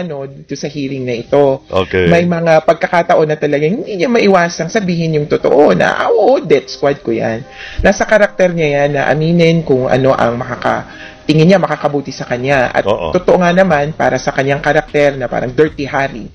dito sa hearing na ito. Okay. May mga pagkakataon na talagang hindi niya maiwasang sabihin yung totoo na, oo, death squad ko yan. Nasa karakter niya yan na aminin kung ano ang tingin niya makakabuti sa kanya. At totoo nga naman, para sa kanyang karakter na parang dirty Harry,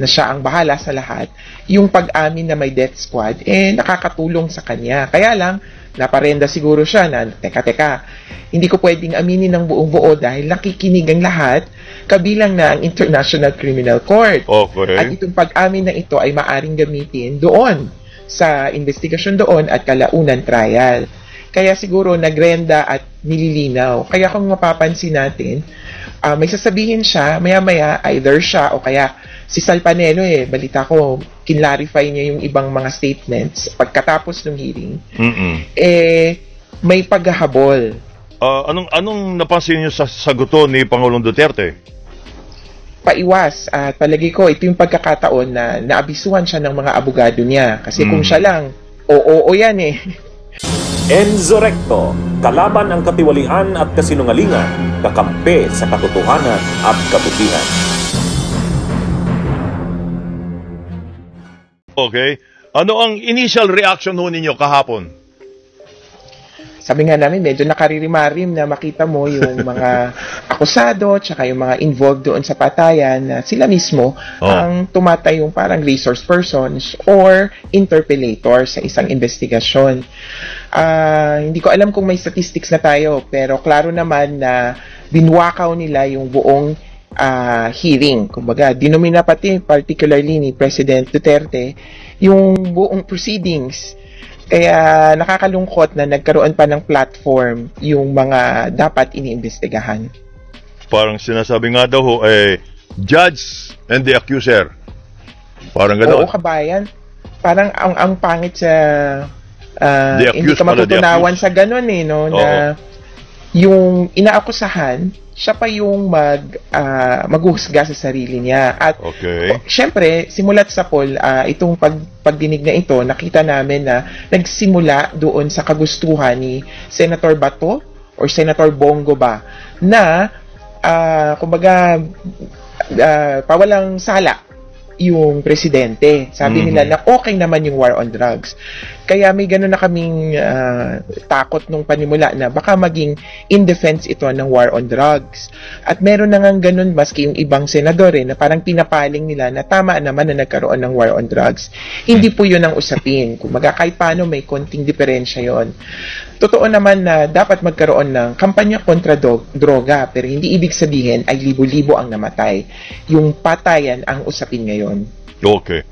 na siya ang bahala sa lahat, yung pag-amin na may death squad, nakakatulong sa kanya. Kaya lang, naparenda siguro siya na, teka, hindi ko pwedeng aminin ng buong buo dahil nakikinig ang lahat, kabilang na ang International Criminal Court. Okay. At itong pag-amin na ito ay maaring gamitin doon, sa investigasyon doon at kalaunan trial. Kaya siguro nagrenda at nililinaw. Kaya kung mapapansin natin, may sasabihin siya, maya-maya, either siya o kaya si Sal Panelo, balita ko, kinlarify niya yung ibang mga statements pagkatapos ng hearing, may paghahabol. Anong napansin niyo sa saguto ni Pangulong Duterte? Paiwas. At palagi ko, ito yung pagkakataon na naabisuhan siya ng mga abogado niya. Kasi kung siya lang, oo yan Enzo Recto, kalaban ang katiwalian at kasinungalingan, kakampi sa katotohanan at kabutihan. Okay. Ano ang initial reaction ho ninyo kahapon? Sabi nga namin, medyo nakaririmarim na makita mo yung mga akusado tsaka yung mga involved doon sa patayan na sila mismo ang tumatayong parang resource persons or interpellator sa isang investigasyon. Hindi ko alam kung may statistics na tayo, pero klaro naman na binwakaw nila yung buong hearing. Kumbaga, dinomina pati particularly ni President Duterte yung buong proceedings. Kaya nakakalungkot na nagkaroon pa ng platform yung mga dapat iniimbestigahan. Parang sinasabi nga daw judge and the accuser. Parang gano'n. Oo, kabayan. Parang ang pangit sa hindi ka matutunawan sa gano'n no? Na yung inaakusahan, siya pa yung maghuhusga sa sarili niya. At syempre, simulat sa poll, itong pagdinig na ito, nakita namin na nagsimula doon sa kagustuhan ni Senator Bato or Senator Bongo ba na kumbaga pawalang sala yung presidente. Sabi nila na okay naman yung war on drugs. Kaya may gano'n na kaming takot nung panimula na baka maging in defense ito ng war on drugs. At meron na nga gano'n maski yung ibang senador na parang pinapaling nila na tama naman na nagkaroon ng war on drugs. Hindi po yun ang usapin. Kumbaga kahit paano may konting diferensya yon. Totoo naman na dapat magkaroon ng kampanya kontra droga, pero hindi ibig sabihin ay libo-libo ang namatay. Yung patayan ang usapin ngayon. Okay.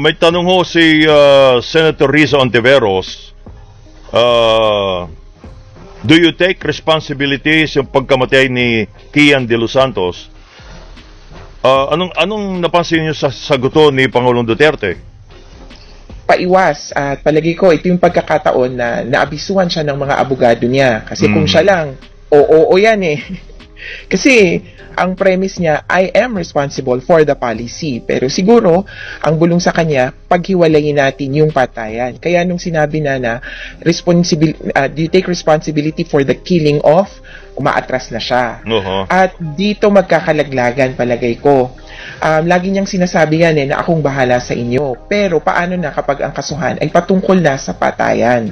May tanong ho si Senator Riza Ontiveros. Do you take responsibility sa pagkamatay ni Kian De Los Santos? Anong napansin niyo sa saguto ni Pangulong Duterte? Paiwas. At palagi ko, ito yung pagkakataon na naabisuhan siya ng mga abogado niya. Kasi kung siya lang, oo yan Kasi ang premise niya, I am responsible for the policy. Pero siguro, ang bulong sa kanya, paghiwalayin natin yung patayan. Kaya nung sinabi na do you take responsibility for the killing of, umaatras na siya. At dito magkakalaglagan palagay ko. Lagi niyang sinasabi yan na akong bahala sa inyo. Pero paano na kapag ang kasuhan ay patungkol na sa patayan?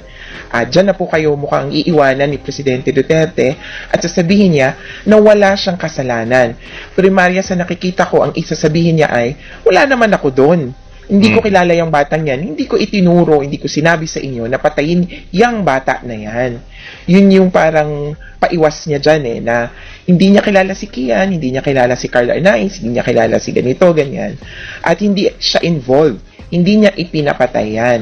Diyan na po kayo mukhang iiwanan ni Presidente Duterte at sasabihin niya na wala siyang kasalanan. Primarya sa nakikita ko, ang isasabihin niya ay, wala naman ako doon. Hindi ko kilala yung batang yan. Hindi ko itinuro, hindi ko sinabi sa inyo na patayin yung bata na yan. Yun yung parang paiwas niya dyan na hindi niya kilala si Kian, hindi niya kilala si Carl Arnaiz, hindi niya kilala si ganito, ganyan. At hindi siya involved. Hindi niya ipinapatay yan.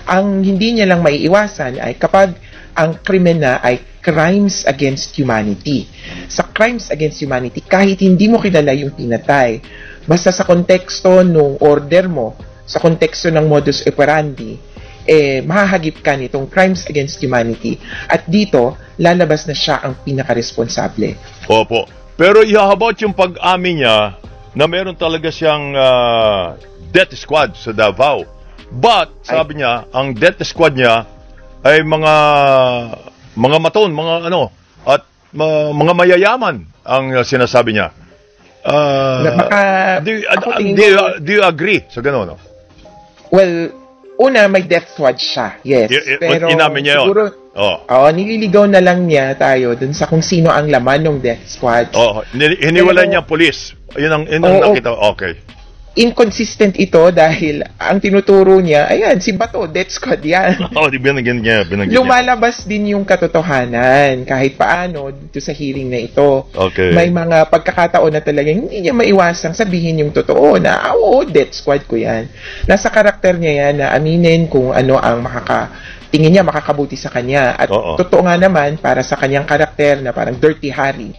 Ang hindi niya lang maiiwasan ay kapag ang krimen na ay crimes against humanity. Sa crimes against humanity, kahit hindi mo kilala yung pinatay, basta sa konteksto ng order mo, sa konteksto ng modus operandi, mahahagip ka nitong crimes against humanity. At dito, lalabas na siya ang pinaka-responsable. Opo. Pero how about yung pag-amin niya na meron talaga siyang death squad sa Davao? But, sabi niya, ang death squad niya ay mga maton, mga at mga mayayaman ang sinasabi niya. Na baka, do you agree sa gano'n? No? well, una, may death squad siya, yes. Pero inamin niya yun. siguro, nililigaw na lang niya tayo dun sa kung sino ang laman ng death squad. Hiniwala niya police. Yun ang nakita. Okay. Inconsistent ito dahil ang tinuturo niya, ayan, si Bato, death squad yan. Binanggit niya. Lumalabas din yung katotohanan kahit paano dito sa hearing na ito. Okay. May mga pagkakataon na talaga hindi niya maiwasang sabihin yung totoo na, death squad ko yan. Nasa karakter niya yan na aminin kung ano ang tingin niya makakabuti sa kanya. At totoo nga naman, para sa kanyang karakter na parang Dirty Harry,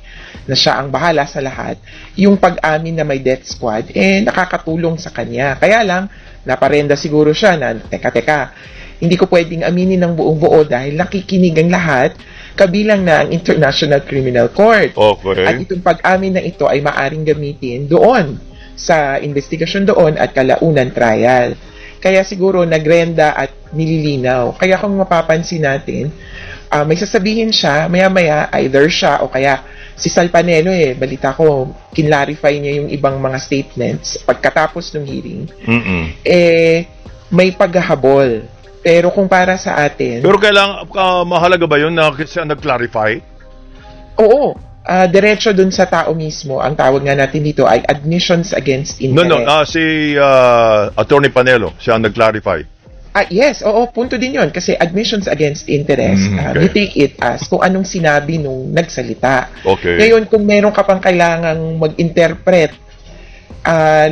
na siya ang bahala sa lahat, yung pag-amin na may death squad, nakakatulong sa kanya. Kaya lang, naparenda siguro siya na, teka, hindi ko pwedeng aminin ng buong-buo dahil nakikinig ang lahat, kabilang na ang International Criminal Court. Okay. At itong pag-amin na ito ay maaring gamitin doon, sa investigasyon doon at kalaunan trial. Kaya siguro nagrenda at nililinaw. Kaya kung mapapansin natin, may sasabihin siya, maya-maya, either siya o kaya si Sal Panelo, balita ko, kinlarify niya yung ibang mga statements pagkatapos ng hearing. May paghahabol. Pero kung para sa atin... Pero mahalaga ba yun na siya nag-clarify? Oo. Diretso dun sa tao mismo, ang tawag nga natin dito ay admissions against interest. Si Attorney Panelo, siya nag-clarify. Yes, punto din yun. Kasi admissions against interest, you take it as kung anong sinabi nung nagsalita. Okay. Ngayon, kung meron ka pang kailangang mag-interpret,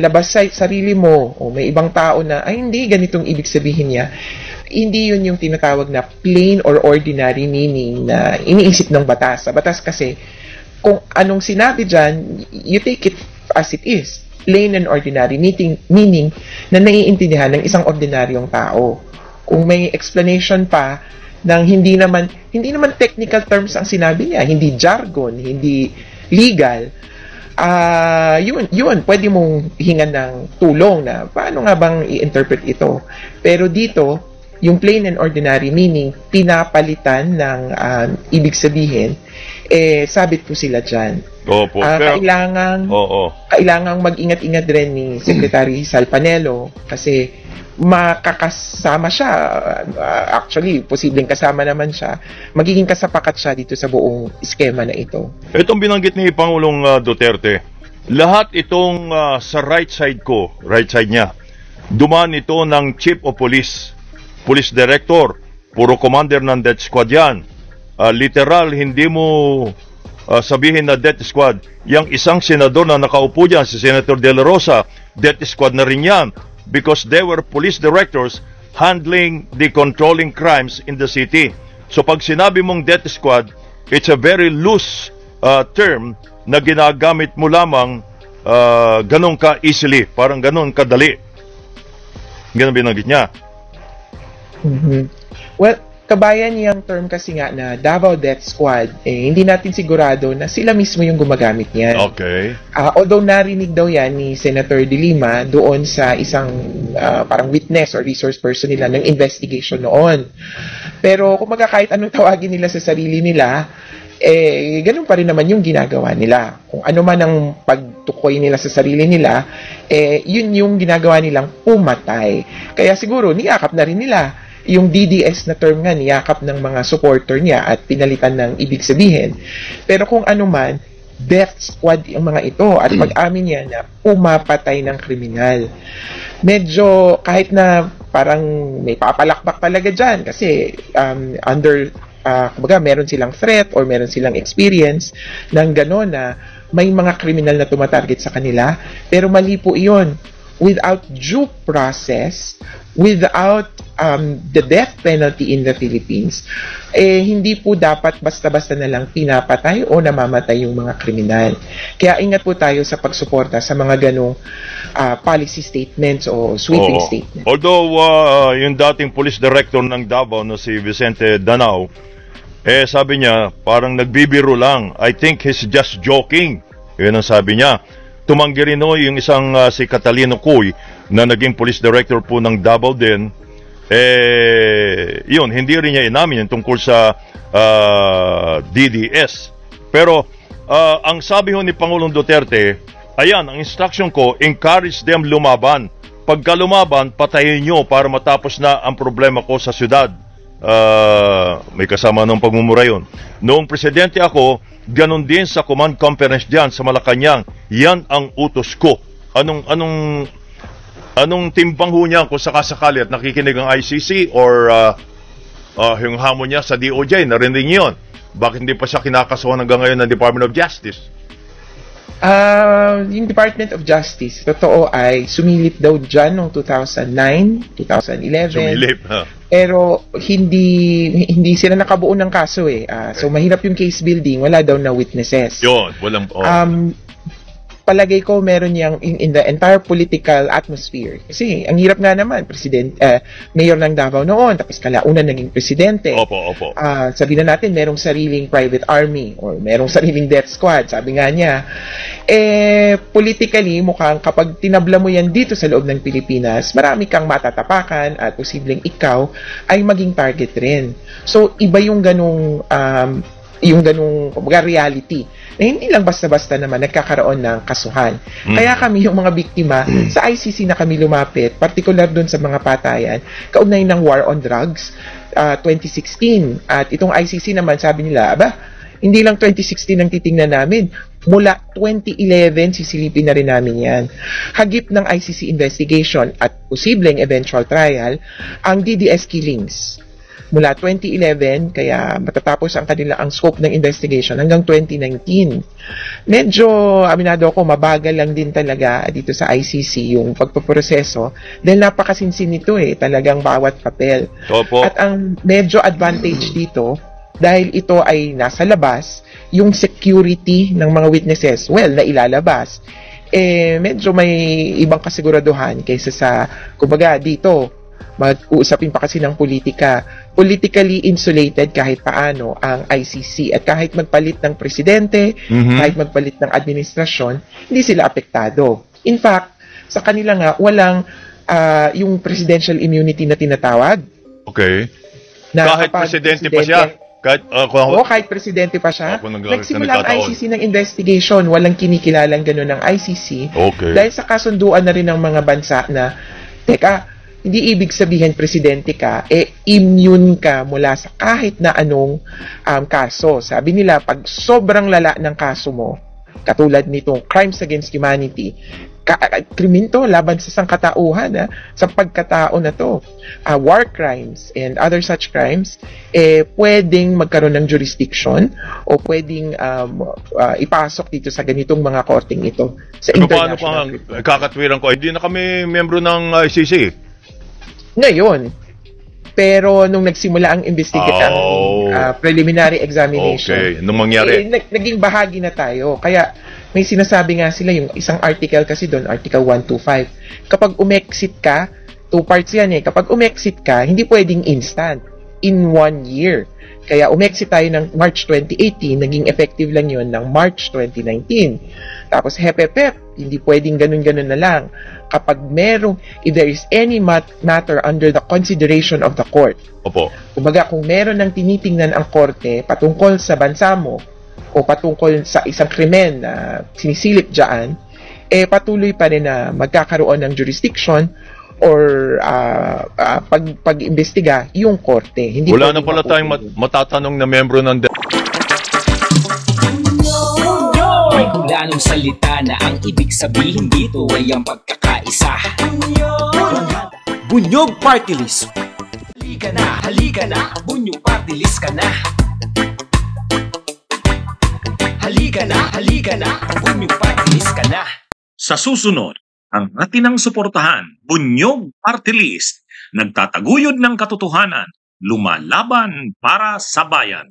labas sa sarili mo, o may ibang tao na, hindi, ganitong ibig sabihin niya, hindi yun yung tinatawag na plain or ordinary meaning na iniisip ng batas. Sa batas kasi, kung anong sinabi dyan, you take it as it is. Plain and ordinary, meaning na naiintindihan ng isang ordinaryong tao. Kung may explanation pa ng hindi naman technical terms ang sinabi niya, hindi jargon, hindi legal, yun, pwede mong hingan ng tulong na paano nga bang i-interpret ito. Pero dito, yung plain and ordinary meaning, pinapalitan ng ibig sabihin, sabit po sila dyan. Kailangang mag-ingat-ingat rin ni Secretary Sal Panelo kasi makakasama siya. Actually, posibleng kasama naman siya. Magiging kasapakat siya dito sa buong iskema na ito. Itong binanggit ni Pangulong Duterte, lahat itong sa right side niya, dumaan ito ng Chief of Police, Police Director, puro commander ng death squad yan. Literal, hindi mo sabihin na death squad. Yang isang senador na nakaupo dyan, si Senator De La Rosa, death squad na rin yan because they were police directors handling the controlling crimes in the city. So pag sinabi mong death squad, it's a very loose term na ginagamit mo lamang ganun ka easily, parang ganun kadali. Ganun binanggit niya. Well, kabayan niyang term kasi nga na Davao Death Squad, hindi natin sigurado na sila mismo yung gumagamit niyan. Okay. Although narinig daw yan ni Senator De Lima doon sa isang parang witness or resource person nila ng investigation noon. Pero kung kahit anong tawagin nila sa sarili nila, ganun pa rin naman yung ginagawa nila. Kung ano man ang pagtukoy nila sa sarili nila, yun yung ginagawa nilang pumatay. Kaya siguro niyakap na rin nila yung DDS na term nga, niyakap ng mga supporter niya at pinalitan ng ibig sabihin. Pero kung ano man, death squad ang mga ito at pag-amin niya na pumapatay ng kriminal. Medyo kahit na parang may papalakbak talaga dyan kasi kumbaga meron silang threat or meron silang experience ng gano'n na may mga kriminal na tumatarget sa kanila. Pero mali po iyon. Without due process, without the death penalty in the Philippines, hindi po dapat basta-basta na lang pinapatay o namamatay yung mga kriminal. Kaya ingat po tayo sa pagsuporta sa mga ganong policy statements o sweeping statements. Although yung dating police director ng Davao na si Vicente Danao, sabi niya parang nagbibiro lang. I think he's just joking. Yun ang sabi niya. Tumanggi rin yung isang si Catalino Cuy na naging police director po ng Davao din. Yun, hindi rin niya inamin yung tungkol sa DDS. Pero ang sabi ho ni Pangulong Duterte, Ayan, ang instruction ko, encourage them lumaban. Pagka lumaban, patayin nyo para matapos na ang problema ko sa syudad. May kasama ng pagmumura yun. Noong presidente ako, ganun din sa command conference dyan sa Malacanang. Yan ang utos ko. Anong timbang ho niya kung sakasakali at nakikinig ang ICC or yung hamon niya sa DOJ, narinig niyo yun? Bakit hindi pa siya kinakasuhan hanggang ngayon ng Department of Justice? Yung Department of Justice, totoo ay sumilip daw dyan noong 2009, 2011. Sumilip, ha? Pero hindi sila nakabuo ng kaso eh. So mahirap yung case building, wala daw na witnesses. Yun, walang... Palagay ko meron yang in the entire political atmosphere. Kasi ang hirap nga naman, mayor ng Davao noon, tapos kalaunan naging presidente. Opo. Sabi na natin, merong sariling private army or merong sariling death squad. Sabi nga niya, politically, mukhang kapag tinabla mo yan dito sa loob ng Pilipinas, marami kang matatapakan at posibleng ikaw ay maging target rin. So, iba yung ganung reality na hindi lang basta-basta naman nagkakaroon ng kasuhan. Kaya kami, yung mga biktima, sa ICC na kami lumapit, particular dun sa mga patayan, kaugnay ng war on drugs, 2016. At itong ICC naman, sabi nila, hindi lang 2016 ang titingnan namin. Mula 2011, sisilipin na rin namin yan. Hagip ng ICC investigation at posibleng eventual trial, ang DDS killings. Mula 2011, kaya matatapos ang scope ng investigation hanggang 2019. Medyo, aminado ako, mabagal lang din talaga dito sa ICC yung pagpaproseso dahil napakasinsin nito talagang bawat papel. Opo. At ang medyo advantage dito, dahil ito ay nasa labas, yung security ng mga witnesses, na ilalabas, medyo may ibang kasiguraduhan kaysa sa, kumbaga, dito, mag-uusapin pa kasi ng politika. Politically insulated kahit paano ang ICC at kahit magpalit ng presidente, kahit magpalit ng administrasyon, hindi sila apektado. In fact, sa kanila nga, walang yung presidential immunity na tinatawag. Okay. Na kahit presidente pa siya? Kahit presidente pa siya. Nagsimula ang ICC ng investigation, walang kinikilalang ganun ng ICC. Okay. Dahil sa kasunduan na rin ng mga bansa na, teka, hindi ibig sabihin presidente ka, immune ka mula sa kahit na anong kaso. Sabi nila, pag sobrang lala ng kaso mo, katulad nitong crimes against humanity, krimen to laban sa sangkatauhan, sa pagkatao na to, war crimes and other such crimes, pwedeng magkaroon ng jurisdiction o pwedeng ipasok dito sa ganitong mga korting ito. Sa paano pa kakatwiran ko? Hindi na kami membro ng ICC. Ngayon, pero nung nagsimula ang preliminary examination, nung mangyari, naging bahagi na tayo. Kaya may sinasabi nga sila, yung isang article kasi doon, Article 125. Kapag umexit ka, 2 parts yan kapag umexit ka, hindi pwedeng instant, in 1 year. Kaya umexit tayo ng March 2018, naging effective lang yun ng March 2019. Tapos hepepep, hindi pwedeng ganun-ganun na lang. Kapag if there is any matter under the consideration of the court. Opo. Kumbaga, kung meron ng tinitingnan ang korte patungkol sa bansa mo o patungkol sa isang krimen na sinisilip dyan, patuloy pa rin na magkakaroon ng jurisdiction or pag-imbestiga yung korte. Hindi wala na pala tayong matatanong na membro ng May kulanong salita na ang ibig sabihin dito ay ang pagkakaisa. Bunyog Party List. Halika na, Bunyog Party List ka na. Halika na, Bunyog Party List ka na. Sa susunod, ang atinang suportahan, Bunyog Party List, nagtataguyod ng katotohanan, lumalaban para sa bayan.